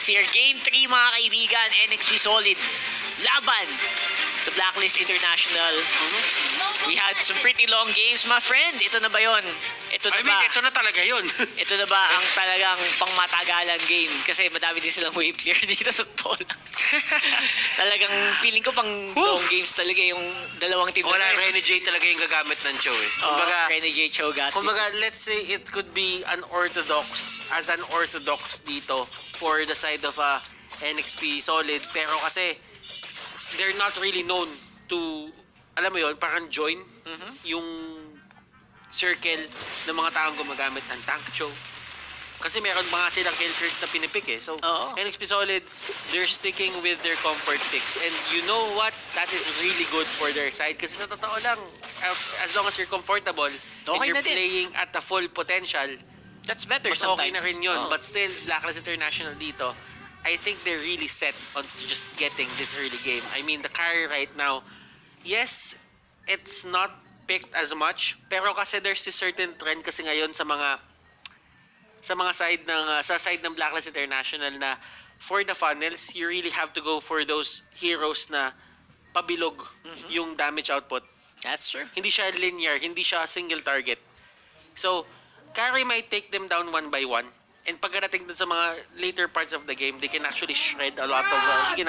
It's here. Game 3 mga kaibigan. NXP Solid. Laban sa Blacklist International. We had some pretty long games, my friend. Ito na ba yun? Ito na ba? Ito na talaga yun. Ito na ba ang talagang pangmatagalang game? Kasi madami din silang wave clear dito sa tol. Talagang feeling ko pang long games talaga yung dalawang team. Wala, Rene J talaga yung gagamit ng show eh. Kumbaga, Rene J Cho got kumbaga, let's say it could be an orthodox dito for the side of NXP Solid. Pero kasi, they're not really known to, alam mo yun, parang join yung circle ng mga taong gumagamit ng tank show. Kasi meron mga silang kill crit na pinipik eh. So, NXP Solid, they're sticking with their comfort picks. And you know what? That is really good for their side. Kasi sa totoo lang, as long as you're comfortable and you're playing at the full potential, that's better mas sometimes. okay na rin yun. But still, Blacklist International dito, I think they're really set on just getting this early game. I mean, the carry right now, yes, it's not picked as much, pero kasi there's this certain trend kasi ngayon sa mga side ng sa side ng Blacklist International na for the funnels, you really have to go for those heroes na pabilog yung damage output. That's true. Hindi siya linear, hindi siya single target. So, carry might take them down one by one. And pagdating dun sa mga later parts of the game, they can actually shred a lot of she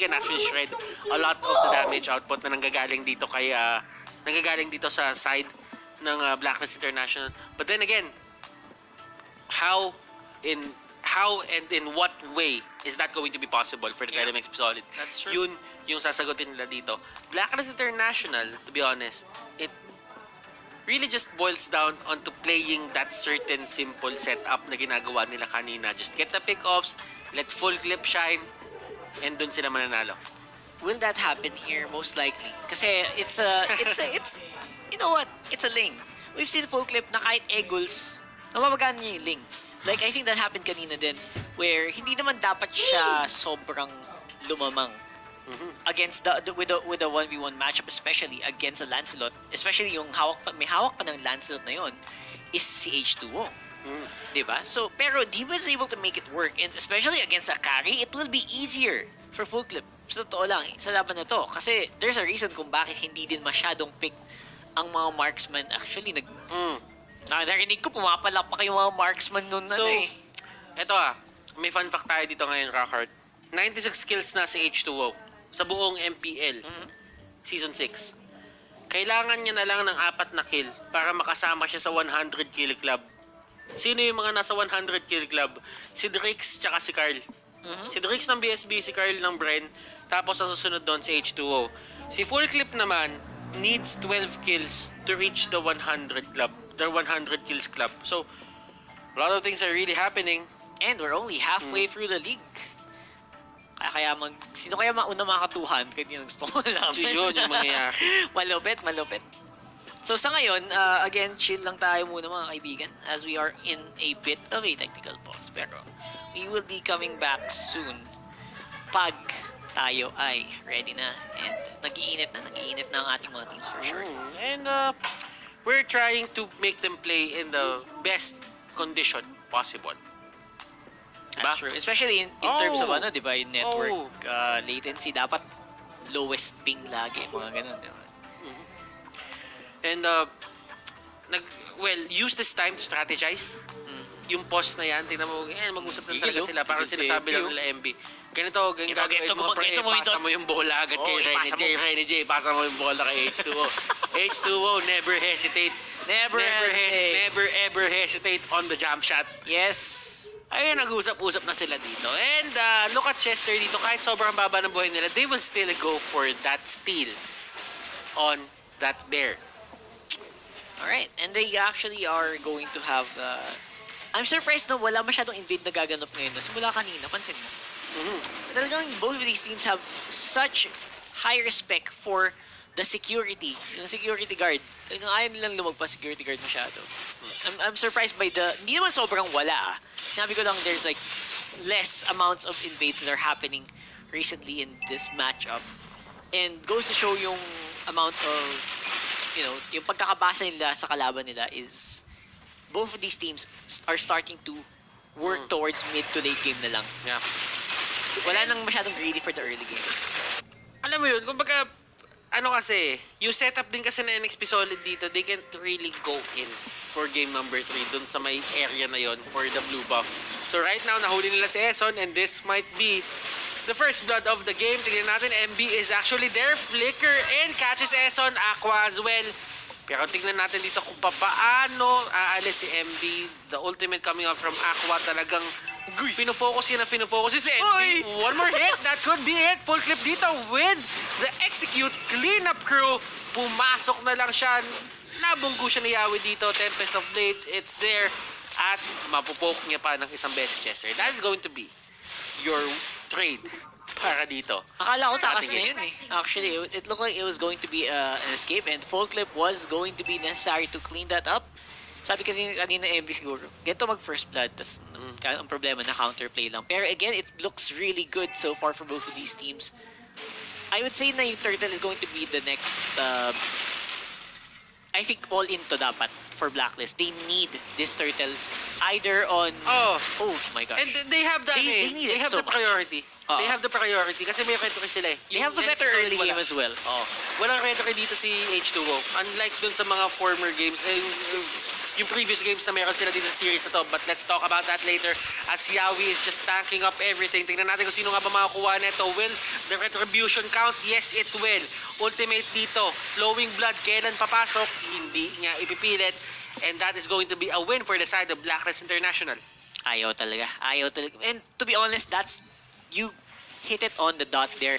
can actually shred a lot of the damage output na nanggagaling dito kay nanggagaling dito sa side ng Blacklist International. But then again, how and in what way is that going to be possible for the side of NXP Solid? That's true. Yun yung sasagutin nila dito. Blacklist International, to be honest, it really just boils down onto playing that certain simple setup na ginagawa nila kanina. Just get the pick-offs, let full clip shine, and dun sila mananalo. Will that happen here? Most likely. Kasi it's you know what? It's a lane. We've seen full clip na kahit Eagles, nababagaan niya yung lane. Like, I think that happened kanina din, where hindi naman dapat siya sobrang lumamang against with the 1v1 matchup, especially against a Lancelot, especially yung may hawak pa ng Lancelot na yon is si H2O. Diba? So, pero he was able to make it work, and especially against a carry, it will be easier for full clip. So, totoo lang, sa laban na to. Kasi there's a reason kung bakit hindi din masyadong pick ang mga marksman. Actually, narinig ko, pumapalak pa yung mga marksman nun. So, eto may fun fact tayo dito ngayon, Rockhart. 96 kills na si H2O sa buong MPL Season 6. Kailangan niya na lang ng 4 na kill para makasama siya sa 100 kill club. Sino yung mga nasa 100 kill club? Si Drix tsaka si Carl. Si Drix ng BSB, si Carl ng Bren, tapos ang susunod doon si H2O. Si Full Clip naman needs 12 kills to reach the 100 club, the 100 kills club. So, a lot of things are really happening. And we're only halfway through the league. Sino kaya mauna makatuhan? Kaya yung gusto ko lang. Yun yung mangyayari. Malupit. So sa ngayon, again, chill lang tayo muna mga kaibigan as we are in a bit of a technical pause. Pero we will be coming back soon pag tayo ay ready na and nag-iinit na ang ating mga teams for sure. And we're trying to make them play in the best condition possible. That's true. Especially in terms of diba, yung network latency, dapat lowest ping lagi, mga ganun. Diba? And use this time to strategize. Yung pause na yan, tingnan mo, mag-usap lang talaga sila. Parang sinasabi lang nila MB. Ganito mo, pasa mo yung bola agad kay Rene J. Pasa mo yung bola kay H2O. H2O, never hesitate. Never ever hesitate on the jump shot. Yes. Ayun, nag-usap-usap na sila dito. And look at Chester dito. Kahit sobrang baba ng buhay nila, they will still go for that steal on that bear. Alright, and they actually are going to have... I'm surprised na wala masyadong invade na gaganap ngayon. Simula kanina, pansin mo. Talagang both of these teams have such high respect for the security. Yung security guard. Talagang ayaw nilang lumagpas security guard masyado. I'm surprised by hindi naman sobrang wala. Sinabi ko lang there's like less amounts of invades that are happening recently in this matchup. And goes to show yung amount of, yung pagkakabasa nila sa kalaban nila is both of these teams are starting to work towards mid to late game na lang. Yeah. Wala nang masyadong greedy for the early game. Alam mo yun, kumbaga, ano kasi, yung setup din kasi na NXP Solid dito, they can't really go in for game number 3 dun sa may area na yon for the blue buff. So right now, nahuli nila si Eson and this might be the first blood of the game. Tignan natin, MB is actually there. Flicker and catches Eson. Aqua as well. Pero tignan natin dito kung paano aalis si MB. The ultimate coming out from Aqua talagang pinofocus yan na pinofocus si MB. One more hit. That could be it. Full clip dito with the execute cleanup crew. Pumasok na lang siya. Nabunggo siya ni Yawi dito. Tempest of Blades. It's there. At mapupoke niya pa ng isang beses Chester. That is going to be your trade para dito. Akala ko takas na yun eh. Actually, it looked like it was going to be an escape and full clip was going to be necessary to clean that up. Sabi kanina MB siguro, ganito mag first blood, tas ang problema na counterplay lang. Pero again, it looks really good so far for both of these teams. I would say na yung Turtle is going to be the next, I think all into dapat for Blacklist. They need this Turtle either on... Oh my gosh. And they have the, They have so the priority. They have the priority kasi may retro sila eh. They have the better early game as well. Walang retro dito si H2O. Unlike dun sa mga former games, yung previous games na meron sila dito sa series na to. But let's talk about that later as Yawi is just tanking up everything. Tingnan natin kung sino nga ba makakuha neto. Will the retribution count? Yes, it will. Ultimate dito. Flowing blood. Kailan papasok? Hindi niya ipipilit. And that is going to be a win for the side of Blacklist International. Ayaw talaga. And to be honest, you hit it on the dot there.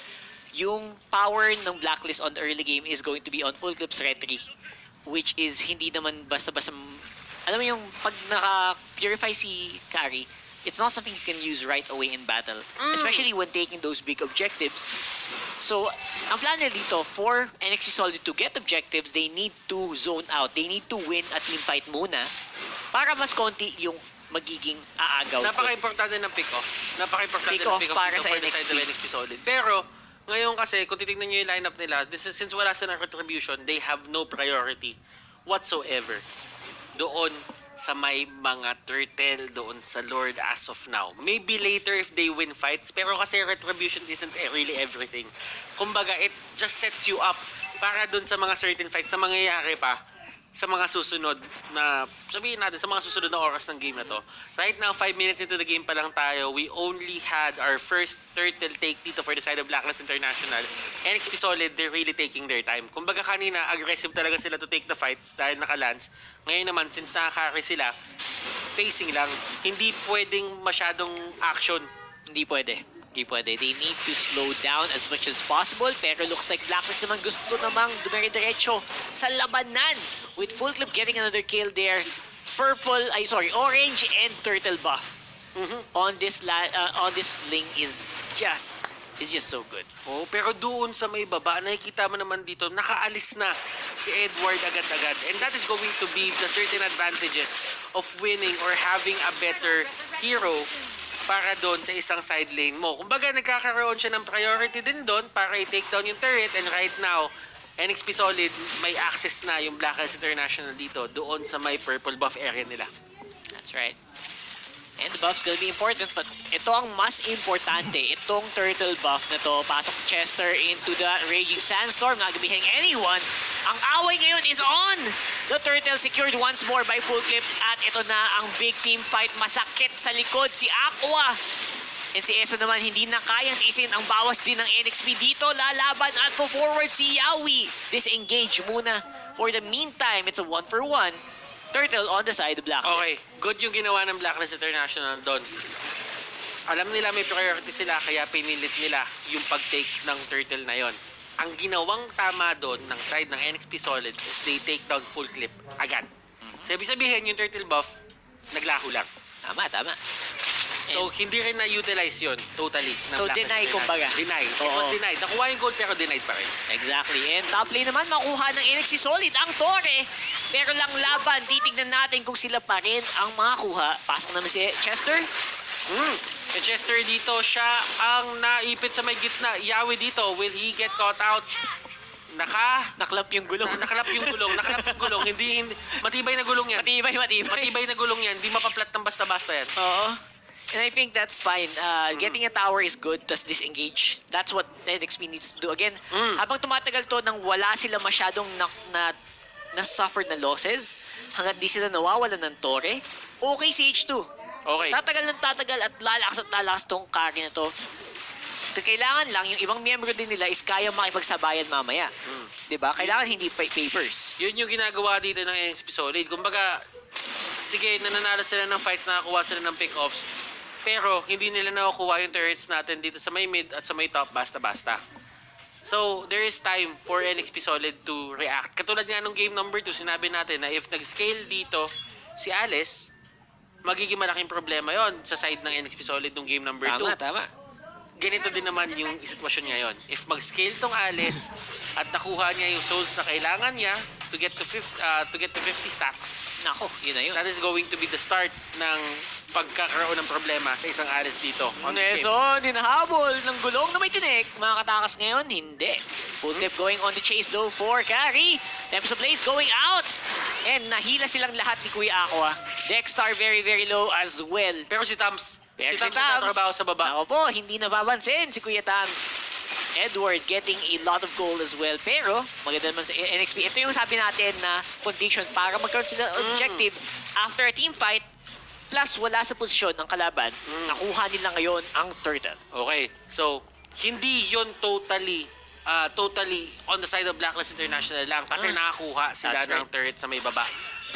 Yung power ng Blacklist on the early game is going to be on full clips retry, which is hindi naman basta-basta, alam mo yung pag naka-purify si carry, it's not something you can use right away in battle, especially when taking those big objectives. So, ang plan nila dito, for NXT Solid to get objectives, they need to zone out. They need to win a team fight muna para mas konti yung magiging aagaw. Napaka-importante ng pick-off. Napaka-importante ng pick-off para dito sa for the side of NXT Solid. Pero, ngayon kasi, kung titignan nyo yung lineup nila, since wala silang retribution, they have no priority whatsoever doon sa may mga turtle, doon sa Lord as of now. Maybe later if they win fights, pero kasi retribution isn't really everything. Kumbaga, it just sets you up para doon sa mga certain fights, sa mangyayari pa, sa mga susunod na, sabihin natin, sa mga susunod na oras ng game na to. Right now, 5 minutes into the game pa lang tayo, we only had our first turtle take dito for the side of Blacklist International. NXP Solid, they're really taking their time. Kumbaga kanina, aggressive talaga sila to take the fights dahil naka-lance. Ngayon naman, since nakaka-carry sila, pacing lang. Hindi pwedeng masyadong action. Hindi pwede. They need to slow down as much as possible. Pero looks like Blacklist naman gusto namang dumire-diretso sa labanan. With full clip getting another kill there. Orange and turtle buff. On this Ling is just so good. Oh, pero doon sa may baba, nakikita mo naman dito, nakaalis na si Edward agad-agad. And that is going to be the certain advantages of winning or having a better hero para doon sa isang side lane mo. Kumbaga, nagkakaroon siya ng priority din doon para i-take down yung turret. And right now, NXP Solid, may access na yung Blacklist International dito doon sa may purple buff area nila. That's right. And the buff's gonna be important, but ito ang mas importante. Itong turtle buff na to, pasok Chester into the Raging Sandstorm, not gonna be hitting anyone. Ang away ngayon is on! The turtle secured once more by full clip, at ito na ang big team fight. Masakit sa likod si Aqua. And si Eso naman hindi na kayang tiisin ang bawas din ng NXP dito. Lalaban at forward si Yawi. Disengage muna. For the meantime, it's a 1-for-1. Turtle on the side of Blacklist. Okay, good yung ginawa ng Blacklist International doon. Alam nila may priority sila, kaya pinilit nila yung pag-take ng turtle na yon. Ang ginawang tama doon ng side ng NXP Solid is they take down full clip agad. Sabi-sabihin yung turtle buff, naglaho lang. Tama. So, hindi rin na-utilize yun totally. So, deny kumbaga. Deny. It was denied. Nakuha yung gold pero denied pa rin. Exactly. And top lane naman, makuha ng NXT Solid ang Torre. Pero lang laban, titignan natin kung sila pa rin ang makakuha. Pasok naman si Chester. Si Chester dito, siya ang naipit sa may gitna. Yawi dito, will he get caught out? Naklap yung gulong. nakalap yung gulong. Hindi, matibay na gulong yan. Matibay. Matibay na gulong yan. Hindi mapaplat ng basta-basta yan. Oo. And I think that's fine. Getting a tower is good, tas disengage. That's what NXP needs to do. Again, habang tumatagal to nang wala sila masyadong na-suffer na losses, hanggat di sila nawawalan ng tore, okay si H2. Okay. Tatagal at lalakas tong carry na to. Kailangan lang, yung ibang miyembro din nila is kaya makipagsabayan mamaya. Diba? Kailangan hindi papers. Yun yung ginagawa dito ng NXP Solid. Kumbaga, sige, nananalo sila ng fights, nakakuha sila ng pick-offs, pero hindi nila nakukuha yung turrets natin dito sa may mid at sa may top basta-basta. So, there is time for NXP Solid to react. Katulad nga nung game number 2, sinabi natin na if nag-scale dito si Alice, magiging malaking problema yon sa side ng NXP Solid nung game number 2. Tama. Ganito din naman yung sitwasyon ngayon. If mag-scale tong Alice at nakuha niya yung souls na kailangan niya to get to 50 stacks, Nako, yun na yun. that is going to be the start ng pagkakaroon ng problema sa isang Alice dito. On the game. Neson, hinahabol ng gulong na may tinik. Makakatakas ngayon, hindi. Full clip going on the chase though for carry. Temps of place going out. And nahila silang lahat ni Kuya Aqua. Dexter very low as well. Pero si Tams, Pero si Tams nagtatrabaho sa baba. Ako po, hindi nababansin si Kuya Tams. Edward getting a lot of gold as well. Pero, maganda naman sa NXP. Ito yung sabi natin na condition para magkaroon sila objective after a team fight. Plus, wala sa posisyon ng kalaban. Nakuha nila ngayon ang turtle. Okay, so hindi yon totally on the side of Blacklist International lang kasi nakakuha sila That's ng right. turret sa may baba.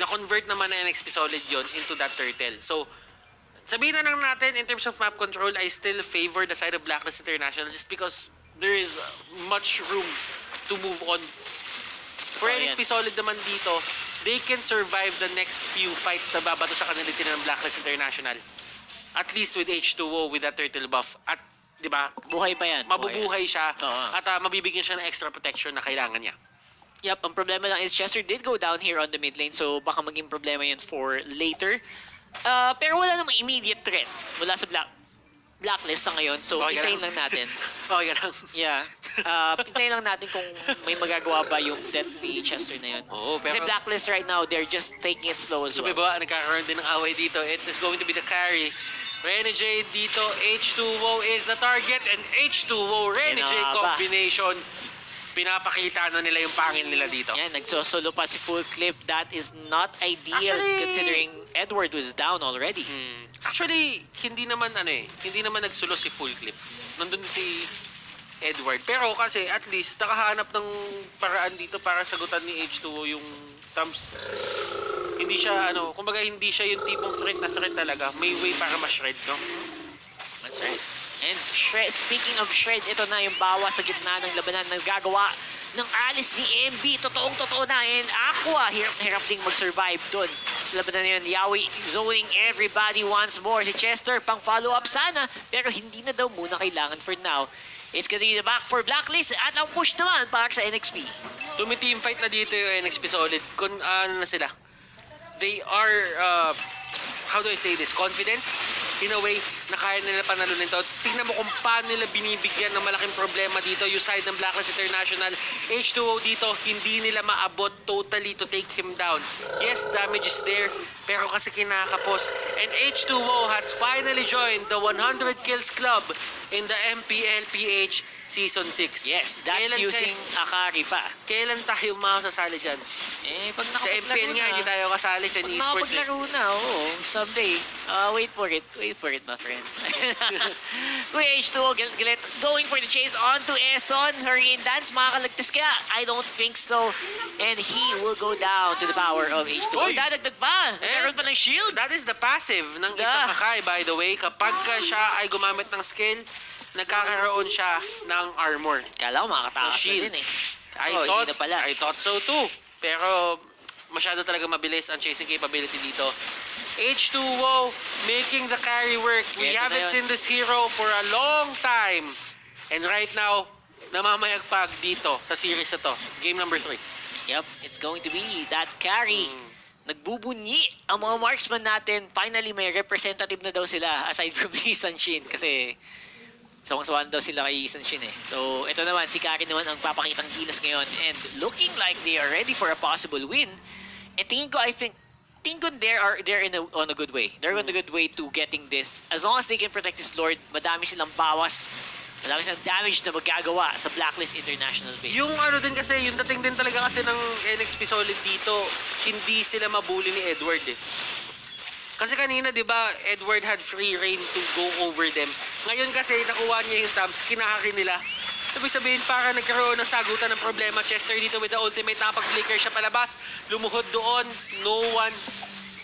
Na-convert naman ng NXP Solid yon into that turtle. So, sabihin na lang natin, in terms of map control, I still favor the side of Blacklist International just because there is much room to move on. For NXP Solid naman dito, they can survive the next few fights na babato sa kanila ng Blacklist International. At least with H2O, with that turtle buff. At, di ba, Buhay pa yan. mabubuhay siya Oo. at mabibigyan siya ng extra protection na kailangan niya. Yep, ang problema lang is Chester did go down here on the mid lane, so baka maging problema yun for later. Pero wala namang immediate threat mula sa blacklist sa ngayon, so Okay hintayin lang. lang natin. Okay lang. Yeah. Hintayin lang natin kung may magagawa ba yung death ni Chester na yun. Oo, Kasi pero blacklist right now, they're just taking it slow as so, well. diba, nagkakaroon din ng away dito. It is going to be the carry. Renegade dito, H2O is the target, and H2O Renegade Pinaba. combination. Pinapakita na nila yung pangil nila dito. Yan, nagsosolo pa si Full Clip. That is not ideal Actually- considering Edward was down already. Actually, hindi naman nagsulo si Full Clip. Nandun si Edward. Pero kasi at least nakahanap ng paraan dito para sagutan ni H2O yung Tams. Hindi siya kumbaga hindi siya yung tipong threat na threat talaga. May way para ma-shred, no? That's right. And speaking of shred, ito na yung bawa sa gitna ng labanan na gagawa ng Alice ni MB. Totoong-totoo na. And Aqua, hirap na hirap ding mag-survive dun. Sa labanan na yun, Yawi zoning everybody once more. Si Chester, pang follow-up sana. Pero hindi na daw muna kailangan for now. It's gonna be the back for Blacklist at ang push naman para sa NXP. Tumi-team fight na dito yung NXP Solid. Ano na sila? They are, how do I say this? Confident? In a way, na kaya nila panalunin to. Tingnan mo kung paano nila binibigyan ng malaking problema dito yung side ng Blacklist International. H2O dito, hindi nila maabot totally to take him down. Yes, damage is there, pero kasi kinakapos. And H2O has finally joined the 100 Kills Club in the Mpl-Ph Season 6. Yes, that's using Akari pa. Kailan tayo makasasali dyan? Pag Sa MPL nga, hindi tayo kasali sa Pag esports. nakapaglaro na, oo. Someday. Wait for it. Wait for it, my friends. Kuya H2O, galit. Going for the chase onto Eson. Hurricane Dance, makakalagtas kaya? I don't think so. And he will go down to the power of H2O. Oy! Dadagdag pa. Meron pa ng shield. That is the passive ng isang Akai, by the way. Kapag siya ay gumamit ng skill, nagkakaroon siya ng armor. Kala ko makakatakas na Shield. din eh. I hindi na pala. thought so too. Pero masyado talaga mabilis ang chasing capability dito. H2O making the carry work. We Ito na haven't yun. seen this hero for a long time. And right now, namamayagpag dito sa series na to. Game number 3. Yep, it's going to be that carry. Nagbubunyi ang mga marksman natin. Finally, may representative na daw sila aside from Lee Sanshin. Kasi Sawang-sawan daw sila kay Shin eh. So, ito naman, si Kari naman ang papakitang gilas ngayon. And looking like they are ready for a possible win. And tingin ko, they're on a good way. They're on a good way to getting this. As long as they can protect this Lord, madami silang bawas. Madami silang damage na magagawa sa Blacklist International base. Yung ano din kasi, yung dating din talaga kasi ng NXP Solid dito, hindi sila mabuli ni Edward eh. Kasi kanina, di ba, Edward had free reign to go over them. Ngayon kasi, nakuha niya yung tabs, kinahaki nila. Ibig sabihin, para nagkaroon ng sagutan ng problema. Chester dito with the ultimate, nakapag-flicker siya palabas. Lumuhod doon, no one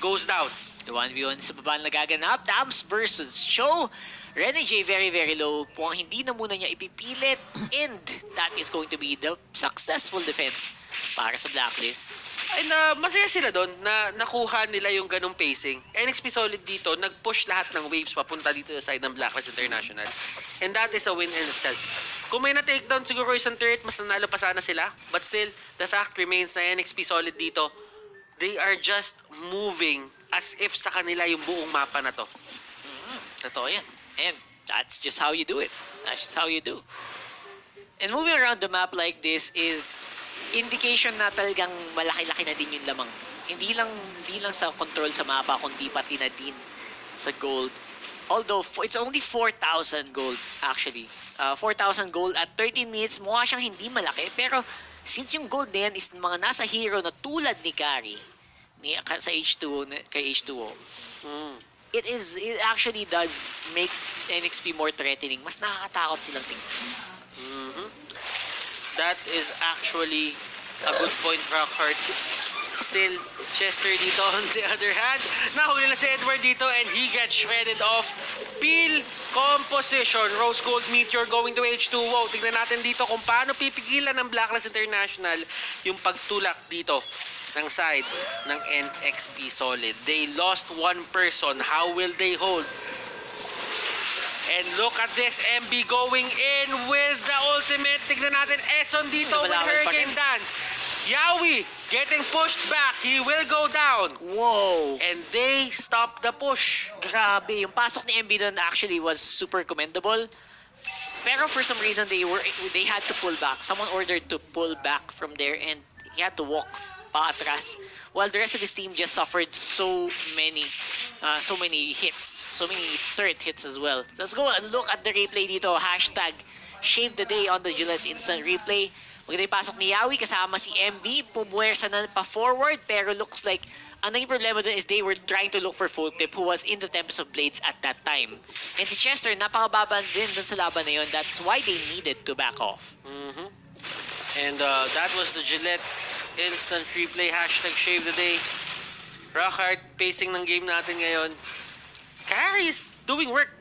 goes down. The 1v1 sa baba na nagaganap. Dams versus Show. Rene J very, very low. Mukhang hindi na muna niya ipipilit. And that is going to be the successful defense para sa Blacklist. And masaya sila doon na nakuha nila yung ganong pacing. NXP Solid dito, nag-push lahat ng waves papunta dito sa side ng Blacklist International. And that is a win in itself. Kung may na-takedown siguro isang turret, mas nanalo pa sana sila. But still, the fact remains na NXP Solid dito, they are just moving as if sa kanila yung buong mapa na to. Totoo yan. And that's just how you do it. That's just how you do. And moving around the map like this is indication na talagang malaki-laki na din yung lamang. Hindi lang sa control sa mapa, kundi pati na din sa gold. Although, it's only 4,000 gold, actually. 4,000 gold at 13 minutes, mukha siyang hindi malaki. Pero, since yung gold na yan is mga nasa hero na tulad ni Kari, sa H2O, kay H2O, it actually does make NXP more threatening. Mas nakakatakot silang tingnan. That is actually a good point, Rockhart. Still, Chester dito on the other hand. Nahuli na si Edward dito and he gets shredded off. Peel composition. Rose Gold Meteor going to H2O. Tignan natin dito kung paano pipigilan ng Blacklist International yung pagtulak dito ng side ng NXP Solid. They lost one person. How will they hold? And look at this, MB going in with the ultimate. Tignan natin, Eson dito with Hurricane Dance. Yawi getting pushed back. He will go down. Whoa! And they stop the push. Grabe, yung pasok ni MB doon actually was super commendable. Pero for some reason, they had to pull back. Someone ordered to pull back from there and he had to walk paatras. While the rest of his team just suffered so many hits. So many third hits as well. Let's go and look at the replay dito. Hashtag shave the day on the Gillette Instant Replay. Maganda yung pasok ni Yawi kasama si MB. Pumuwersa na pa-forward pero looks like ang naging problema dun is they were trying to look for Full Clip who was in the Tempest of Blades at that time. And si Chester, napakababa din dun sa laban na yun. That's why they needed to back off. And that was the Gillette Instant Replay. Hashtag shave the day. Rockhart, pacing ng game natin ngayon. Kari is doing work.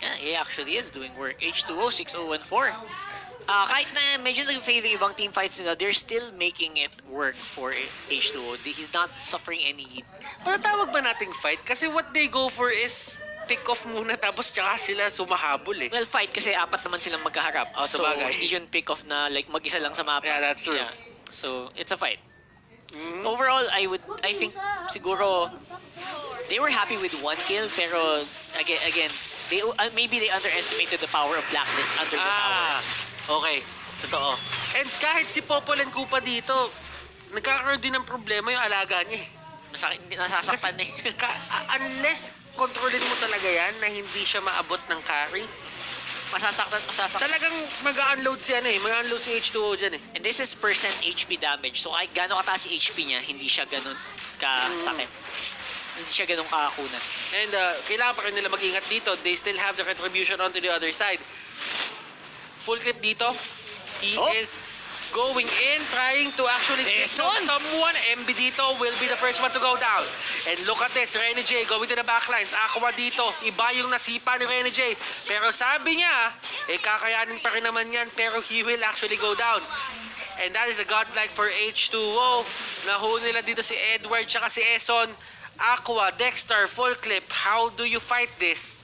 Yeah, he actually is doing work. H2O, 6014. Kahit na medyo nag-fail yung ibang team fights nila, they're still making it work for H2O. He's not suffering any... Patatawag ba nating fight? Kasi what they go for is pick off muna tapos tsaka sila sumahabol eh. Well, fight kasi apat naman silang magkaharap. Oh, so, sabagay. hindi yun pick off na like mag-isa lang sa mapa. Yeah, that's true. Yeah. So, it's a fight. Overall, I think siguro they were happy with one kill pero again maybe they underestimated the power of Blacklist under the tower. Okay. Totoo. And kahit si Popol and Kupa dito, nagkakaroon din ng problema yung alaga niya eh. Nasasaktan eh. Unless kontrolin mo talaga yan na hindi siya maabot ng carry, Masasaktan. talagang mag-unload si mag-unload si H2O dyan eh. And this is percent HP damage. So kahit gano'n kataas yung HP niya, hindi siya gano'n kasakit. Hindi siya gano'n kakakunan. And kailangan pa rin nila mag-ingat dito. They still have the retribution onto the other side. Full clip dito. He is going in, trying to actually kick someone. MB dito will be the first one to go down. And look at this, Rene J going to the backlines. Aqua dito, iba yung nasipa ni Rene J. Pero sabi niya, kakayanin pa rin naman yan, pero he will actually go down. And that is a godlike for H2O. Nahuli nila dito si Edward tsaka si Eson. Aqua, Dexter, full clip. How do you fight this?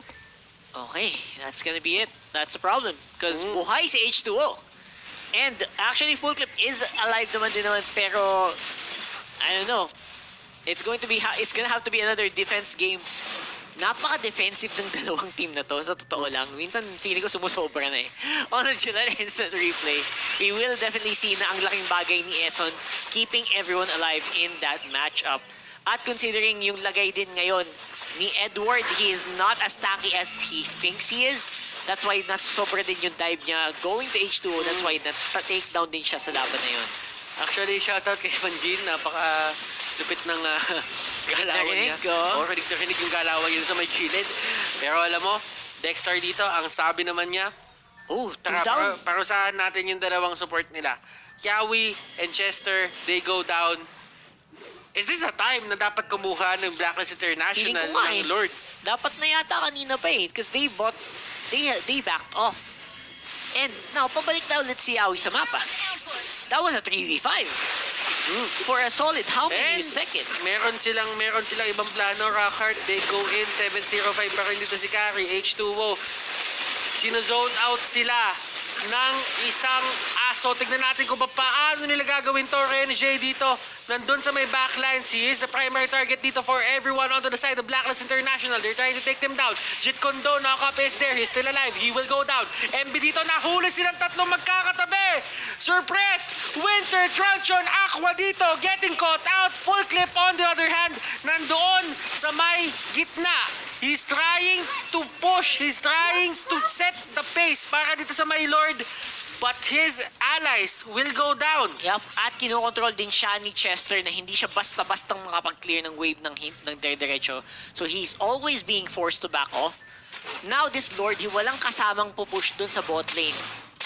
Okay, that's gonna be it. That's the problem. Because buhay si H2O. And actually, Full Clip is alive naman pero I don't know. It's gonna have to be another defense game napaka-defensive ng dalawang team na to, sa totoo lang. Minsan, feeling ko sumusobra na eh. On a general instant replay, we will definitely see na ang laking bagay ni Eson keeping everyone alive in that matchup. At considering yung lagay din ngayon ni Edward, he is not as tacky as he thinks he is. That's why nasobra din yung dive niya going to H2O. That's why na-takedown din siya sa laban na yun. Actually, shoutout kay Manjin. Napaka-lupit ng galawan niya. Rinig na rinig yung galawan yun sa may gilid. Pero alam mo, Dexter dito, ang sabi naman niya, Tara, down. Parusahan natin yung dalawang support nila. Yawi and Chester, they go down. Is this a time na dapat kumuha ng Blacklist International ng Lord? Dapat na yata kanina pa eh. Because they backed off. And now, pabalik na ulit si Yawi sa mapa. That was a 3v5. For a solid how many seconds? Meron silang ibang plano. Rockhart, they go in. 7-0-5 pa rin dito si Carry. H2O. Sino-zone out sila ng isang aso. Tignan natin kung paano nila gagawin to. RNJ dito, nandun sa may backline. He is the primary target dito for everyone onto the side of Blacklist International. They're trying to take them down. Jit Kondo, knock-up is there. He's still alive. He will go down. MB dito, nahuli silang tatlong magkakatabi. Surpressed! Winter, Truncheon, Aqua dito, getting caught out. Full clip on the other hand, nandoon sa may gitna. He's trying to push. He's trying to set the pace para dito sa may Lord. But his allies will go down. Yep. At kinokontrol din siya ni Chester na hindi siya basta-bastang makapag-clear ng wave ng hint ng dire-diretso. So he's always being forced to back off. Now this Lord, walang kasamang pupush dun sa bot lane.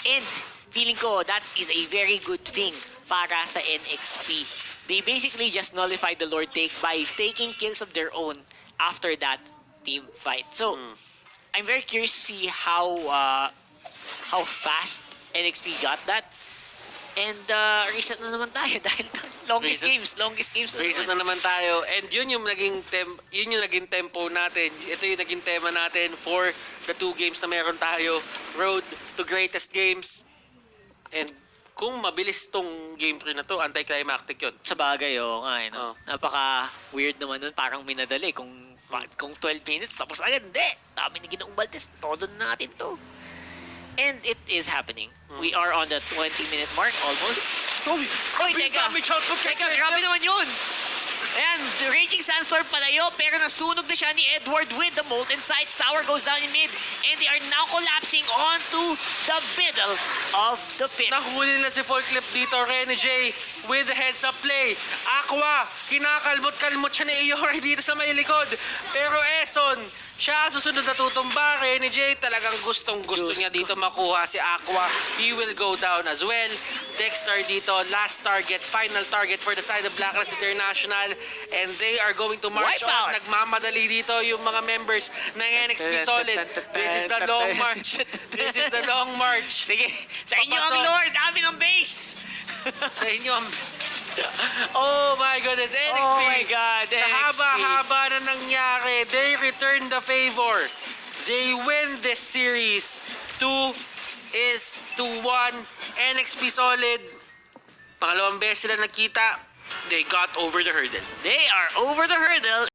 And feeling ko that is a very good thing para sa NXP. They basically just nullified the Lord take by taking kills of their own after that team fight. So, I'm very curious to see how fast NXP got that. And reset na naman tayo dahil longest games na Reset na naman tayo. And yun yung naging tempo natin. Ito yung naging tema natin for the 2 games na meron tayo. Road to greatest games. And kung mabilis tong game 3 na to, anticlimactic yun. Sa bagay, nga eh, no? Napaka-weird naman nun. Parang minadali. Kung 12 minutes, tapos agad. Hindi! Sabi ni Ginoong Valdez, todo na natin to. And it is happening. We are on the 20-minute mark almost. Oy, teka, grabe naman yun. Ayan, the Raging Sandstorm palayo, pero nasunog na siya ni Edward with the Molten Sights. Tower goes down in mid, and they are now collapsing onto the middle of the pit. Nahuli nila si Full Clip dito, Rene J, with the heads-up play. Aqua, kinakalmot-kalmot siya ni Iori dito sa may likod. Pero Eson, siya susunod na tutumba. Rene J, talagang gustong-gusto niya dito makuha si Aqua. He will go down as well. Dexter dito, last target, final target for the side of Blacklist International. And they are going to march on. Nagmamadali dito yung mga members ng NXP Solid. This is the long march. This is the long march. Sige, sa inyo ang Lord, amin ang base. Sa inyo ang... Oh my goodness, NXP. Oh my God, Sa NXP. haba-haba na nangyari, they return the favor. They win this series. 2-1. NXP Solid. Pangalawang beses sila nagkita. They got over the hurdle. They are over the hurdle.